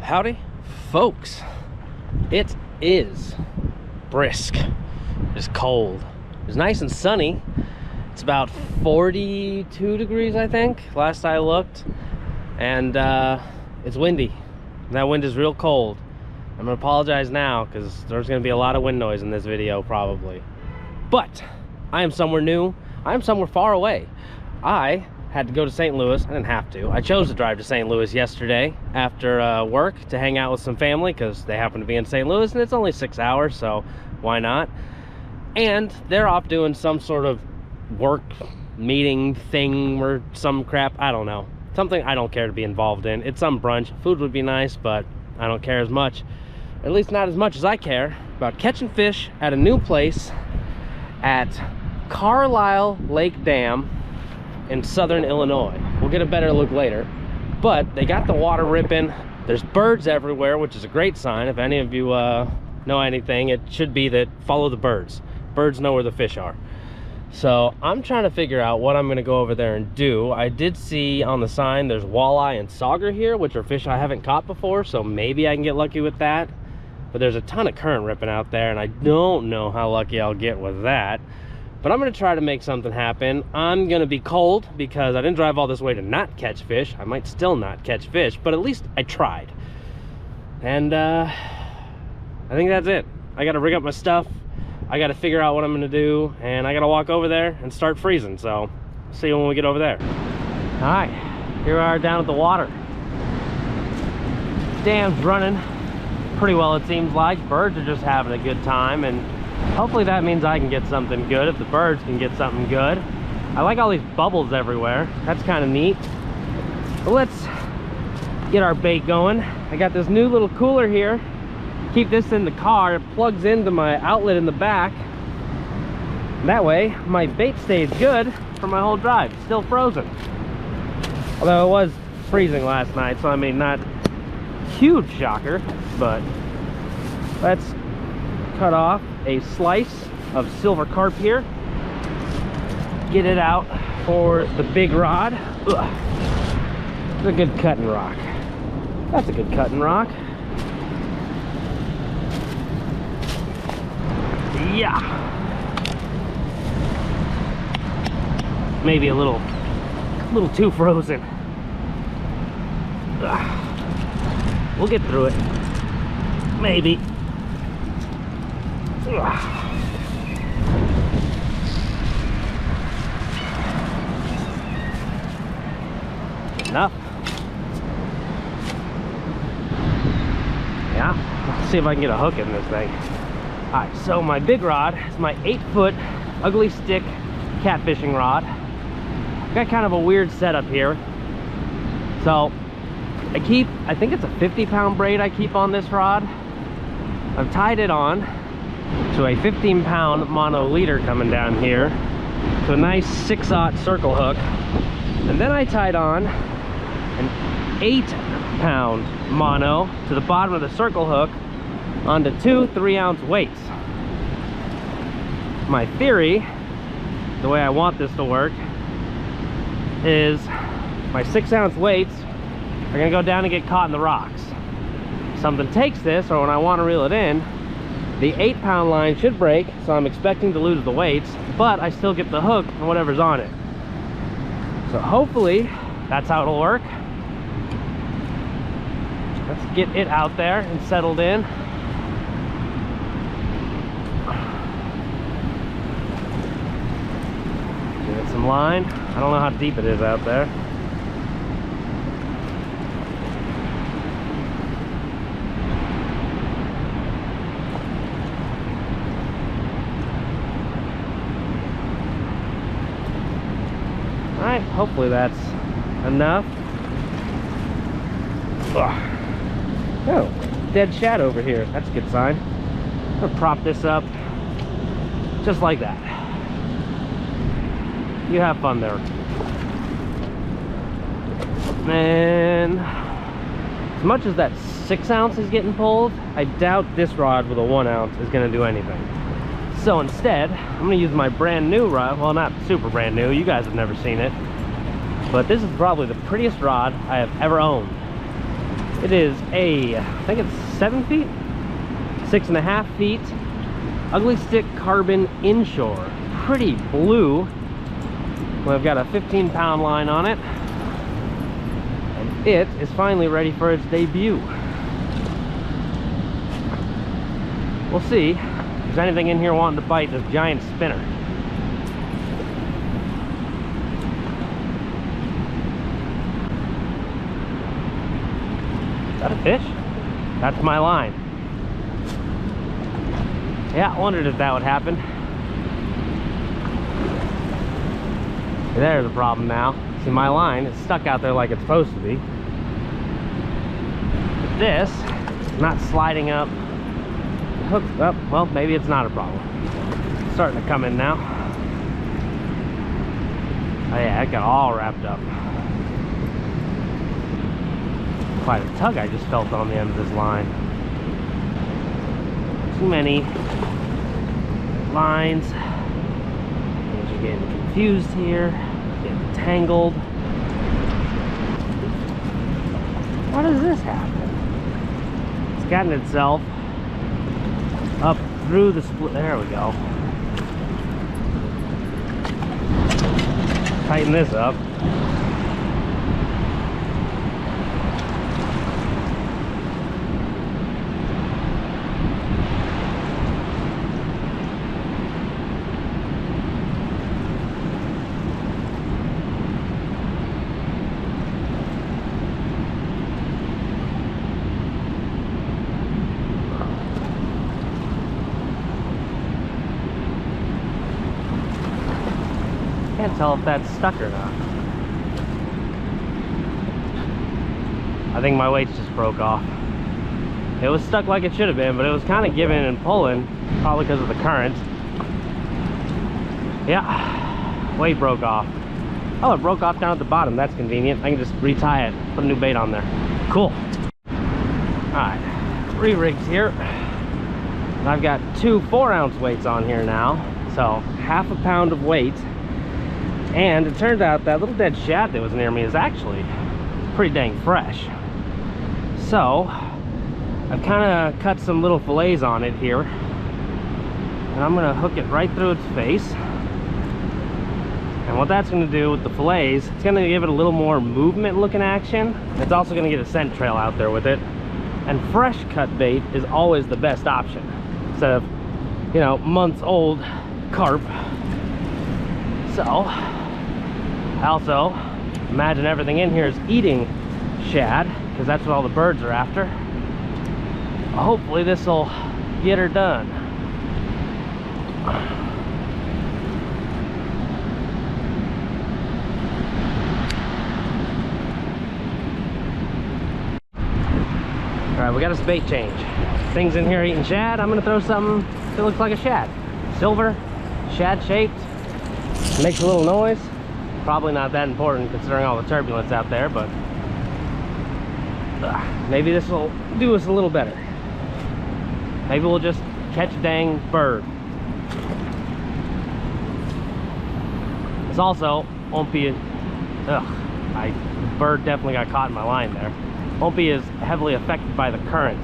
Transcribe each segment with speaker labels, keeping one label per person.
Speaker 1: Howdy, folks. It is brisk. It's cold. It's nice and sunny. It's about 42 degrees, I think, last I looked. And it's windy. And that wind is real cold. I'm gonna apologize now because there's gonna be a lot of wind noise in this video, probably. But I am somewhere new. I am somewhere far away. I had to go to St. Louis. I didn't have to. I chose to drive to St. Louis yesterday after work to hang out with some family because they happen to be in St. Louis and it's only 6 hours, so why not? And they're off doing some sort of work meeting thing or some crap. I don't know. Something I don't care to be involved in. It's some brunch. Food would be nice, but I don't care as much. At least not as much as I care about catching fish at a new place at Carlyle Lake Dam in southern Illinois. We'll get a better look later. But they got the water ripping. There's birds everywhere, which is a great sign. If any of you know anything, it should be that follow the birds. Birds know where the fish are. So I'm trying to figure out what I'm gonna go over there and do. I did see on the sign there's walleye and sauger here, which are fish I haven't caught before, so maybe I can get lucky with that. But there's a ton of current ripping out there, and I don't know how lucky I'll get with that. But I'm gonna try to make something happen. I'm gonna be cold because I didn't drive all this way to not catch fish. I might still not catch fish, but at least I tried. And I think that's it. I gotta rig up my stuff. I gotta figure out what I'm gonna do, and I gotta walk over there and start freezing. So see you when we get over there. All right, here we are down at the water. Dam's running pretty well, it seems like. Birds are just having a good time, and hopefully that means I can get something good if the birds can get something good. I like all these bubbles everywhere. That's kind of neat. But let's get our bait going. I got this new little cooler here. Keep this in the car. It plugs into my outlet in the back. That way my bait stays good for my whole drive. It's still frozen. Although it was freezing last night, so I mean, not huge shocker, but let's cut off a slice of silver carp here. Get it out for the big rod. Ugh. It's a good cutting rock. That's a good cutting rock. Yeah. Maybe a little too frozen. Ugh. We'll get through it. Maybe. Ugh. Enough. Yeah, let's see if I can get a hook in this thing. All right, so my big rod is my 8-foot ugly stick catfishing rod. I've got kind of a weird setup here. So I think it's a 50-pound braid I keep on this rod. I've tied it on to a 15-pound mono leader coming down here to a nice 6/0 circle hook. And then I tied on an 8-pound mono to the bottom of the circle hook onto 2 3-ounce weights. My theory, the way I want this to work, is my 6-ounce weights are gonna go down and get caught in the rocks. Something takes this, or when I want to reel it in, the 8-pound line should break, so I'm expecting to lose the weights, but I still get the hook and whatever's on it. So hopefully that's how it'll work. Let's get it out there and settled in. Get some line. I don't know how deep it is out there. Alright, hopefully that's enough. Ugh. Oh, dead shad over here. That's a good sign. I'm gonna prop this up just like that. You have fun there. And as much as that 6-ounce is getting pulled, I doubt this rod with a 1-ounce is gonna do anything. So instead, I'm gonna use my brand new rod. Well, not super brand new, you guys have never seen it, but this is probably the prettiest rod I have ever owned. It is I think it's 7 feet, 6.5 feet, ugly stick carbon inshore, pretty blue. We've got a 15-pound line on it, and it is finally ready for its debut. We'll see if there's anything in here wanting to bite this giant spinner. Is that a fish? That's my line. Yeah, I wondered if that would happen. There's a problem now. See, my line is stuck out there like it's supposed to be. But this is not sliding up. Hooked up. Well, maybe it's not a problem. It's starting to come in now. Oh yeah, it got all wrapped up. Quite a tug I just felt on the end of this line. Too many lines. Things are getting confused here, getting tangled. How does this happen? It's gotten itself up through the split. There we go. Tighten this up. Can't tell if that's stuck or not. I think my weights just broke off. It was stuck like it should have been, but it was kind of giving and pulling, probably because of the current. Yeah, weight broke off. Oh, it broke off down at the bottom. That's convenient. I can just retie it, put a new bait on there. Cool. Alright, re-rigged here. And I've got two 4-ounce weights on here now. So, half a pound of weight. And it turns out that little dead shad that was near me is actually pretty dang fresh. So, I've kind of cut some little fillets on it here. And I'm going to hook it right through its face. And what that's going to do with the fillets, it's going to give it a little more movement looking action. It's also going to get a scent trail out there with it. And fresh cut bait is always the best option. Instead of, you know, months old carp. So, I also imagine everything in here is eating shad, because that's what all the birds are after. Hopefully this will get her done. Alright, we got a bait change. Things in here eating shad. I'm going to throw something that looks like a shad. Silver, shad shaped. Makes a little noise. Probably not that important considering all the turbulence out there, but maybe this will do us a little better. Maybe we'll just catch a dang bird. This also won't be the bird definitely got caught in my line there. Won't be as heavily affected by the current.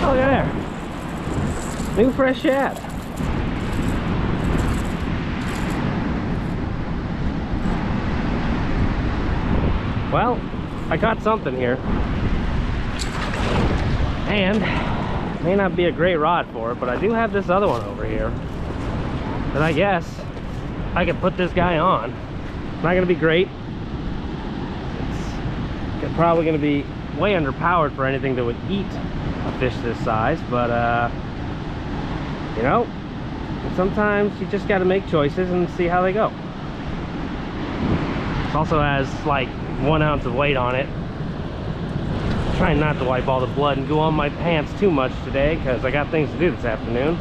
Speaker 1: Oh, look at there. New fresh shad. Well, I caught something here. And may not be a great rod for it, but I do have this other one over here. And I guess I can put this guy on. It's not gonna be great. It's probably gonna be way underpowered for anything that would eat a fish this size, but you know, sometimes you just got to make choices and see how they go. It also has like 1 ounce of weight on it. Trying not to wipe all the blood and go on my pants too much today because I got things to do this afternoon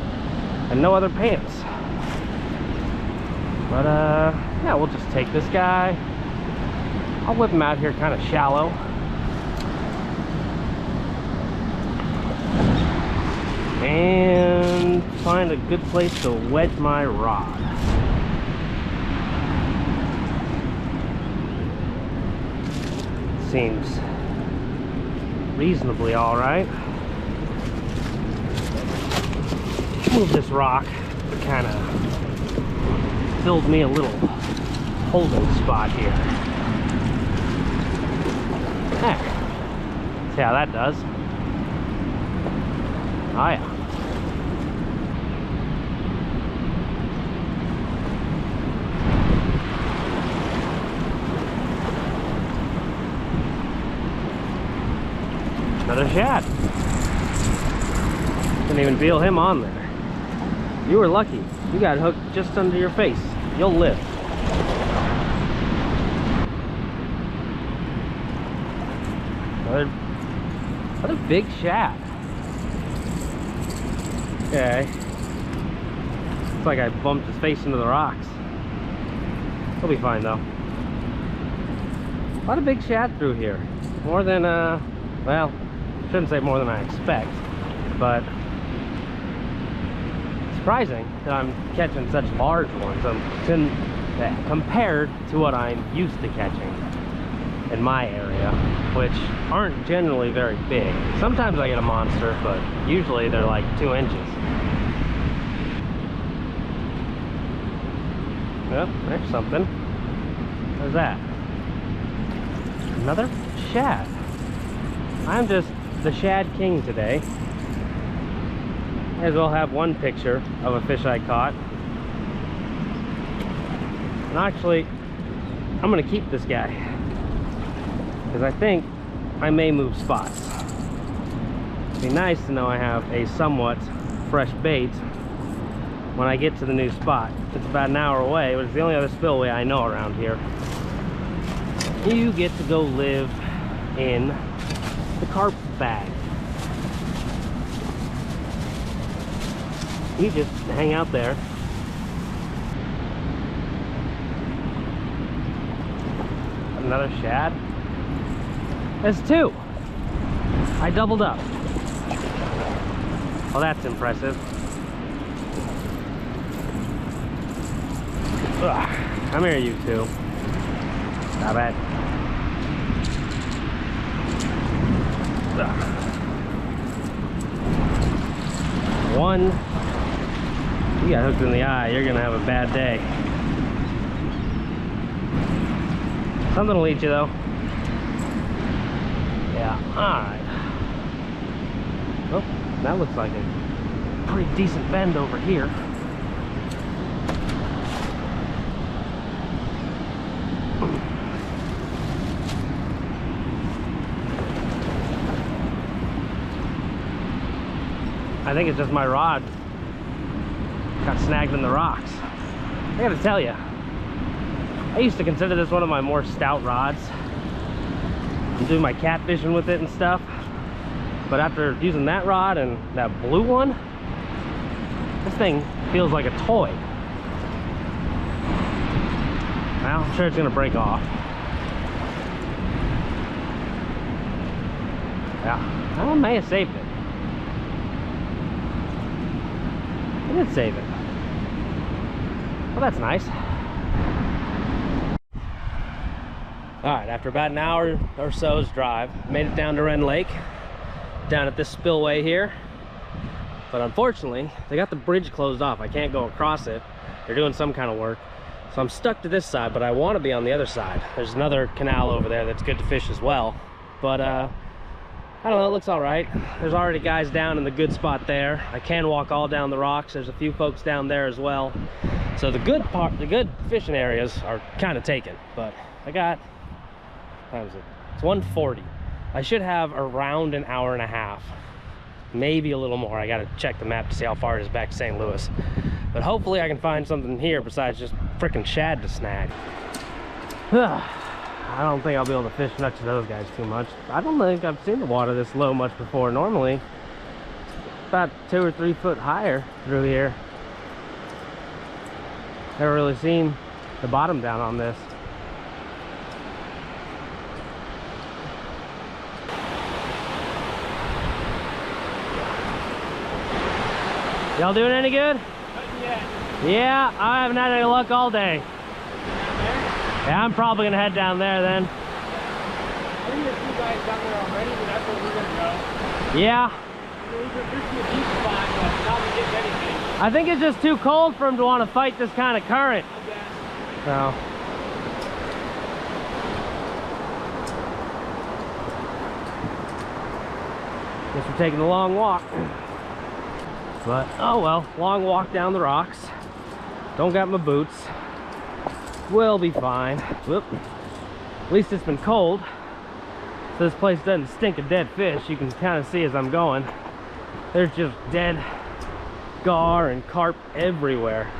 Speaker 1: and no other pants. But yeah, we'll just take this guy. I'll whip him out here kind of shallow. And find a good place to wedge my rod. Seems reasonably all right. Move this rock to kind of build me a little holding spot here. There. See how that does. Oh yeah. Another shad. Didn't even feel him on there. You were lucky. You got hooked just under your face. You'll live. Another big shad. Okay. Looks like I bumped his face into the rocks. He'll be fine though. A lot of big shad through here. More than, well, shouldn't say more than I expect, but surprising that I'm catching such large ones compared to what I'm used to catching in my area, which aren't generally very big. Sometimes I get a monster, but usually they're like 2 inches. Well, there's something. What's that? Another shad. I'm just the shad king today. May as well have one picture of a fish I caught. And actually, I'm gonna keep this guy because I think I may move spots. It'd be nice to know I have a somewhat fresh bait when I get to the new spot. It's about an hour away, but it's the only other spillway I know around here. You get to go live in the carp bag. You just hang out there. Another shad. There's 2. I doubled up. Well, that's impressive. Ugh. Come here, you 2. Stop it. Ugh. 1. You got hooked in the eye, you're gonna have a bad day. Something will eat you though. Yeah, alright. Well, that looks like a pretty decent bend over here. I think it's just my rod got snagged in the rocks. I gotta tell you, I used to consider this one of my more stout rods. I'm doing my catfishing with it and stuff, but after using that rod and that blue one, this thing feels like a toy. Well, I'm sure it's gonna break off. Yeah, I may have saved it. I did save it. Well, that's nice. Alright, after about an hour or so's drive, made it down to Wren Lake, down at this spillway here. But unfortunately, they got the bridge closed off. I can't go across it. They're doing some kind of work. So I'm stuck to this side, but I want to be on the other side. There's another canal over there that's good to fish as well. But I don't know, it looks all right. There's already guys down in the good spot there. I can walk all down the rocks. There's a few folks down there as well. So the good fishing areas are kind of taken. But I got, what time is it? It's 1:40. I should have around an hour and a half, maybe a little more. I got to check the map to see how far it is back to St. Louis. But hopefully I can find something here besides just freaking shad to snag. I don't think I'll be able to fish next to those guys too much. I don't think I've seen the water this low much before. Normally, it's about 2 or 3 foot higher through here. Never really seen the bottom down on this. Y'all doing any good? Yeah, I haven't had any luck all day. Yeah, I'm probably gonna head down there then.
Speaker 2: I think there's two guys down there already, but that's where we're gonna go.
Speaker 1: Yeah.
Speaker 2: There's a deep spot, but not to get anything.
Speaker 1: I think it's just too cold for him to want to fight this kind of current.
Speaker 2: I guess.
Speaker 1: So. Guess we're taking a long walk. But, oh well, long walk down the rocks. Don't got my boots. We'll be fine. Whoop. At least it's been cold. So this place doesn't stink of dead fish. You can kind of see as I'm going. There's just dead gar and carp everywhere.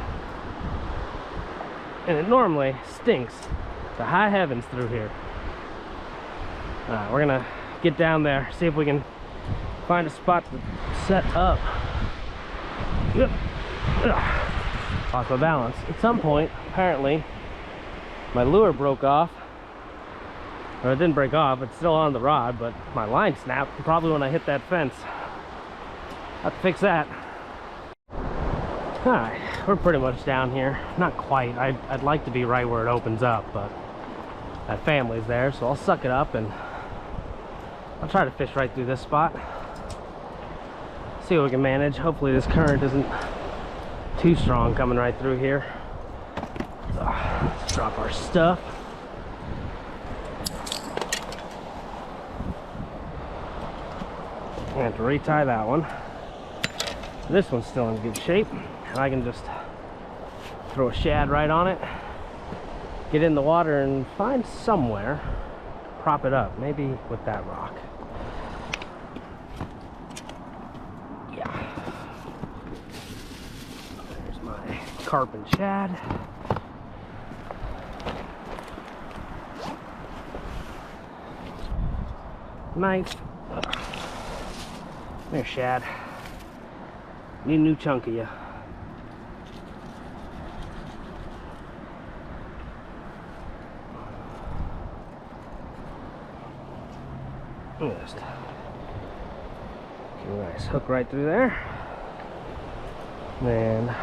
Speaker 1: And it normally stinks to high heavens through here. Alright, we're gonna get down there, see if we can find a spot to set up. Yep. Lost my balance. At some point, apparently, my lure broke off. Or it didn't break off, it's still on the rod, but my line snapped probably when I hit that fence. Have to fix that. Alright, we're pretty much down here. Not quite. I'd like to be right where it opens up, but my family's there, so I'll suck it up and I'll try to fish right through this spot. See what we can manage. Hopefully this current isn't too strong coming right through here. So, let's drop our stuff. I have to retie that one. This one's still in good shape, and I can just throw a shad right on it, get in the water, and find somewhere to prop it up. Maybe with that rock. Yeah. There's my carp and shad. Knife. There's shad. Need a new chunk of you. Just get a nice hook right through there. Then,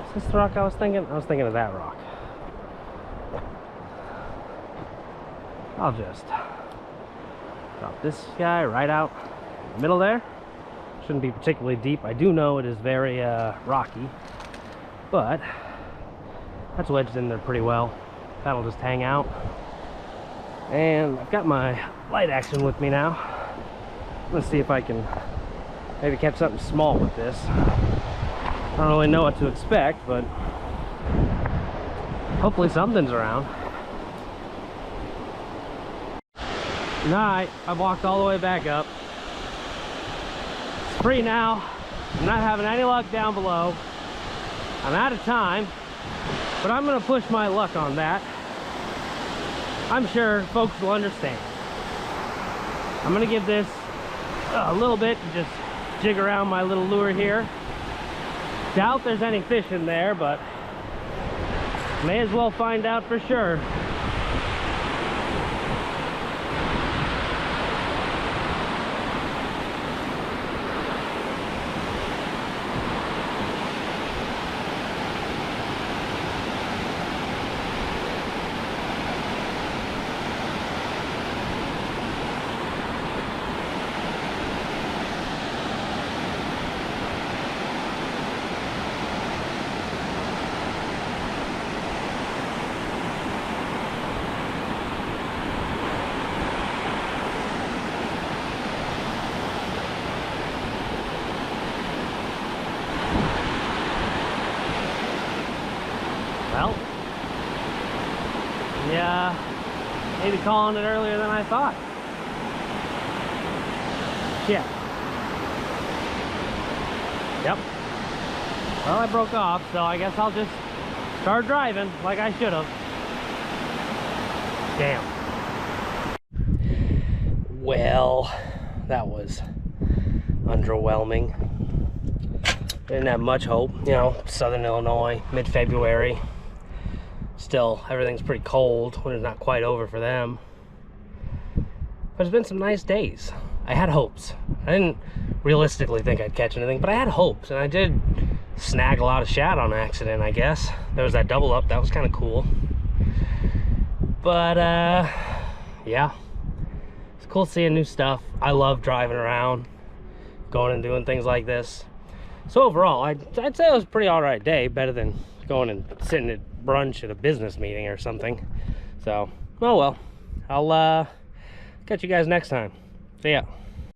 Speaker 1: is this the rock I was thinking? I was thinking of that rock. I'll just drop this guy right out in the middle there. Shouldn't be particularly deep. I do know it is very rocky, but that's wedged in there pretty well. That'll just hang out. And I've got my light action with me now. Let's see if I can maybe catch something small with this. I don't really know what to expect, but hopefully something's around. Alright, I've walked all the way back up. It's free now. I'm not having any luck down below. I'm out of time, but I'm gonna push my luck on that. I'm sure folks will understand. I'm gonna give this a little bit to just jig around my little lure here. Doubt there's any fish in there, but may as well find out for sure. Well, yeah, maybe calling it earlier than I thought. Shit. Yep. Well, I broke off, so I guess I'll just start driving like I should have. Damn. Well, that was underwhelming. Didn't have much hope, you know, Southern Illinois, mid-February. Still, everything's pretty cold. Winter's not quite over for them. But it's been some nice days. I had hopes. I didn't realistically think I'd catch anything, but I had hopes, and I did snag a lot of shad on accident, I guess. There was that double up, that was kind of cool. But, yeah. It's cool seeing new stuff. I love driving around, going and doing things like this. So overall, I'd say it was a pretty alright day, better than going and sitting at brunch at a business meeting or something. So, oh well. I'll catch you guys next time. See ya.